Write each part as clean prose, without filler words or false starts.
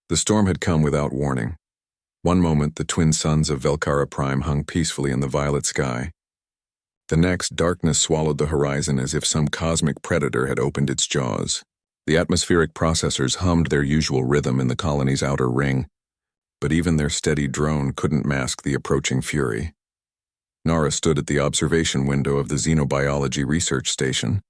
The storm had come without warning. One moment, the twin suns of Velcara Prime hung peacefully in the violet sky. The next, darkness swallowed the horizon as if some cosmic predator had opened its jaws. The atmospheric processors hummed their usual rhythm in the colony's outer ring, but even their steady drone couldn't mask the approaching fury. Nara stood at the observation window of the Xenobiology Research Station,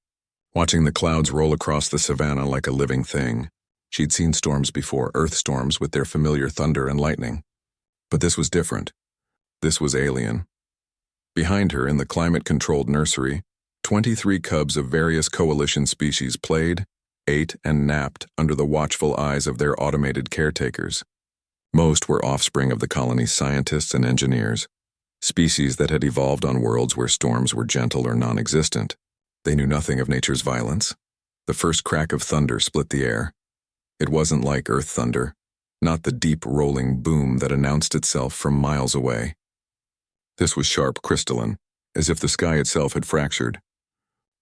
watching the clouds roll across the savannah like a living thing. She'd seen storms before, Earth storms with their familiar thunder and lightning. But this was different. This was alien. Behind her, in the climate-controlled nursery, 23 cubs of various coalition species played, ate, and napped under the watchful eyes of their automated caretakers. Most were offspring of the colony's scientists and engineers, species that had evolved on worlds where storms were gentle or non-existent. They knew nothing of nature's violence. The first crack of thunder split the air. It wasn't like Earth thunder, not the deep rolling boom that announced itself from miles away. This was sharp, crystalline, as if the sky itself had fractured.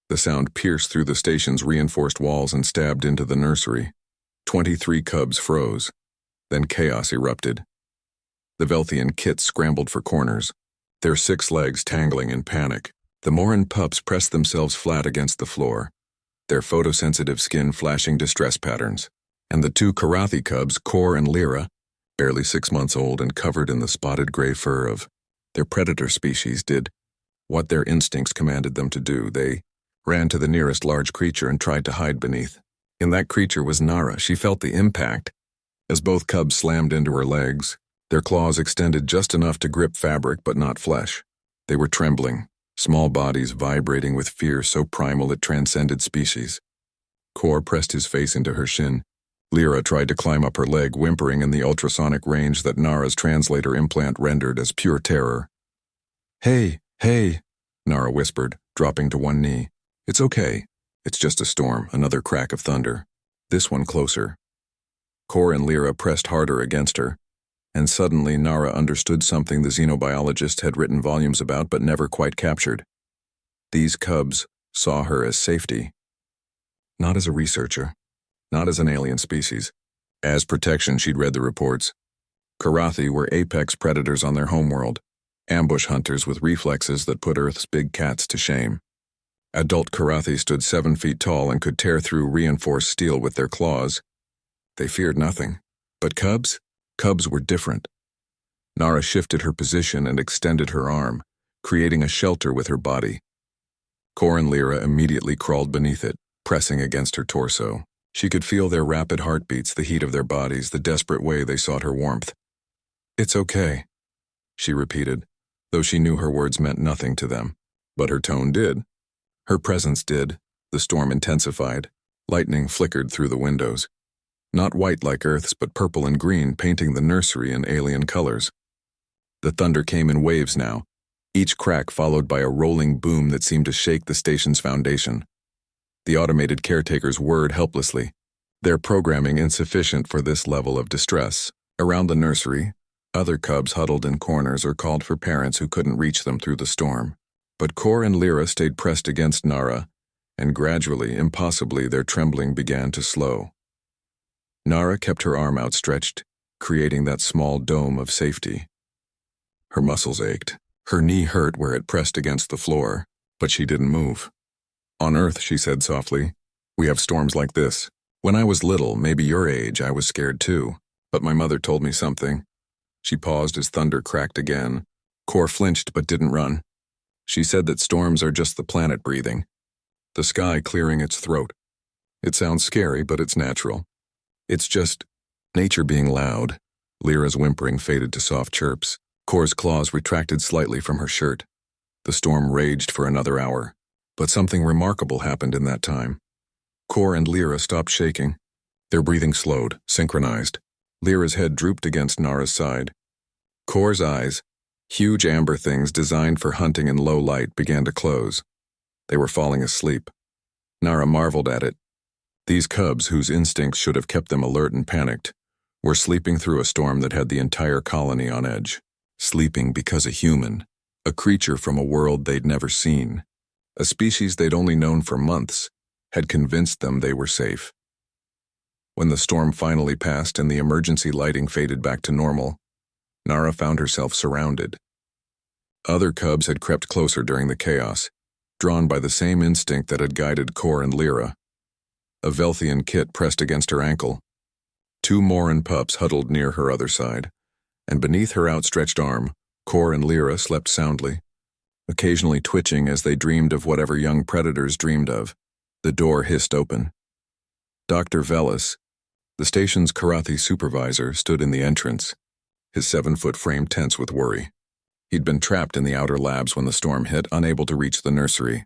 The sound pierced through the station's reinforced walls and stabbed into the nursery. 23 cubs froze. Then chaos erupted. The Velthian kits scrambled for corners, their 6 legs tangling in panic. The Moran pups pressed themselves flat against the floor, their photosensitive skin flashing distress patterns. And the 2 Karathi cubs, Kor and Lyra, barely 6 months old and covered in the spotted gray fur of their predator species, did what their instincts commanded them to do. They ran to the nearest large creature and tried to hide beneath. In that creature was Nara. She felt the impact as both cubs slammed into her legs, their claws extended just enough to grip fabric but not flesh. They were trembling, small bodies vibrating with fear so primal it transcended species. Kor pressed his face into her shin. Lyra tried to climb up her leg, whimpering in the ultrasonic range that Nara's translator implant rendered as pure terror. "Hey, hey," Nara whispered, dropping to one knee. "It's okay. It's just a storm, another crack of thunder. This one closer." Kor and Lyra pressed harder against her, and suddenly Nara understood something the xenobiologist had written volumes about but never quite captured. These cubs saw her as safety. Not as a researcher, not as an alien species. As protection, she'd read the reports. Karathi were apex predators on their homeworld, ambush hunters with reflexes that put Earth's big cats to shame. Adult Karathi stood 7 feet tall and could tear through reinforced steel with their claws. They feared nothing. But cubs? Cubs were different. Nara shifted her position and extended her arm, creating a shelter with her body. Kor and Lyra immediately crawled beneath it, pressing against her torso. She could feel their rapid heartbeats, the heat of their bodies, the desperate way they sought her warmth. "It's okay," she repeated, though she knew her words meant nothing to them. But her tone did. Her presence did. The storm intensified. Lightning flickered through the windows. Not white like Earth's, but purple and green, painting the nursery in alien colors. The thunder came in waves now, each crack followed by a rolling boom that seemed to shake the station's foundation. The automated caretakers whirred helplessly, their programming insufficient for this level of distress. Around the nursery, other cubs huddled in corners or called for parents who couldn't reach them through the storm. But Kor and Lyra stayed pressed against Nara, and gradually, impossibly, their trembling began to slow. Nara kept her arm outstretched, creating that small dome of safety. Her muscles ached. Her knee hurt where it pressed against the floor, but she didn't move. "On Earth," she said softly, "we have storms like this. When I was little, maybe your age, I was scared too. But my mother told me something." She paused as thunder cracked again. Kor flinched but didn't run. She said that storms are just the planet breathing, the sky clearing its throat. It sounds scary, but it's natural. It's just nature being loud. Lyra's whimpering faded to soft chirps. Kor's claws retracted slightly from her shirt. The storm raged for another hour. But something remarkable happened in that time. Kor and Lyra stopped shaking. Their breathing slowed, synchronized. Lyra's head drooped against Nara's side. Kor's eyes, huge amber things designed for hunting in low light, began to close. They were falling asleep. Nara marveled at it. These cubs, whose instincts should have kept them alert and panicked, were sleeping through a storm that had the entire colony on edge. Sleeping because a human, a creature from a world they'd never seen, a species they'd only known for months, had convinced them they were safe. When the storm finally passed and the emergency lighting faded back to normal, Nara found herself surrounded. Other cubs had crept closer during the chaos, drawn by the same instinct that had guided Kor and Lyra. A Velthian kit pressed against her ankle. 2 Moran pups huddled near her other side, and beneath her outstretched arm, Kor and Lyra slept soundly, occasionally twitching as they dreamed of whatever young predators dreamed of. The door hissed open. Dr. Velis, the station's Karathi supervisor, stood in the entrance, his 7-foot frame tense with worry. He'd been trapped in the outer labs when the storm hit, unable to reach the nursery.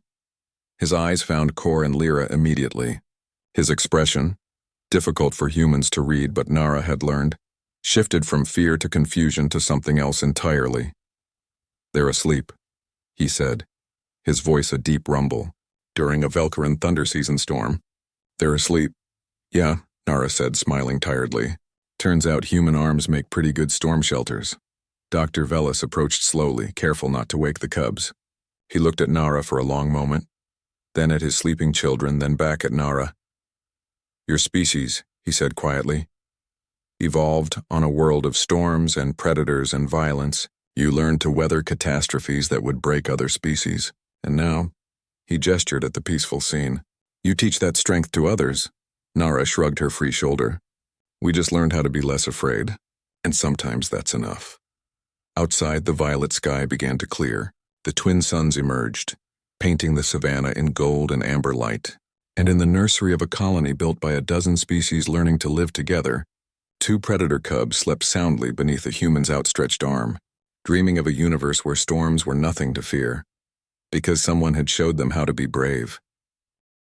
His eyes found Kor and Lyra immediately. His expression, difficult for humans to read but Nara had learned, shifted from fear to confusion to something else entirely. "They're asleep," he said, his voice a deep rumble. "During a Velkaran thunder season storm. They're asleep." "Yeah," Nara said, smiling tiredly. "Turns out human arms make pretty good storm shelters." Dr. Velis approached slowly, careful not to wake the cubs. He looked at Nara for a long moment, then at his sleeping children, then back at Nara. "Your species," he said quietly, "evolved on a world of storms and predators and violence. You learned to weather catastrophes that would break other species. And now," he gestured at the peaceful scene, "you teach that strength to others." Nara shrugged her free shoulder. "We just learned how to be less afraid, and sometimes that's enough." Outside, the violet sky began to clear. The twin suns emerged, painting the savannah in gold and amber light. And in the nursery of a colony built by a dozen species learning to live together, 2 predator cubs slept soundly beneath a human's outstretched arm, dreaming of a universe where storms were nothing to fear, because someone had showed them how to be brave.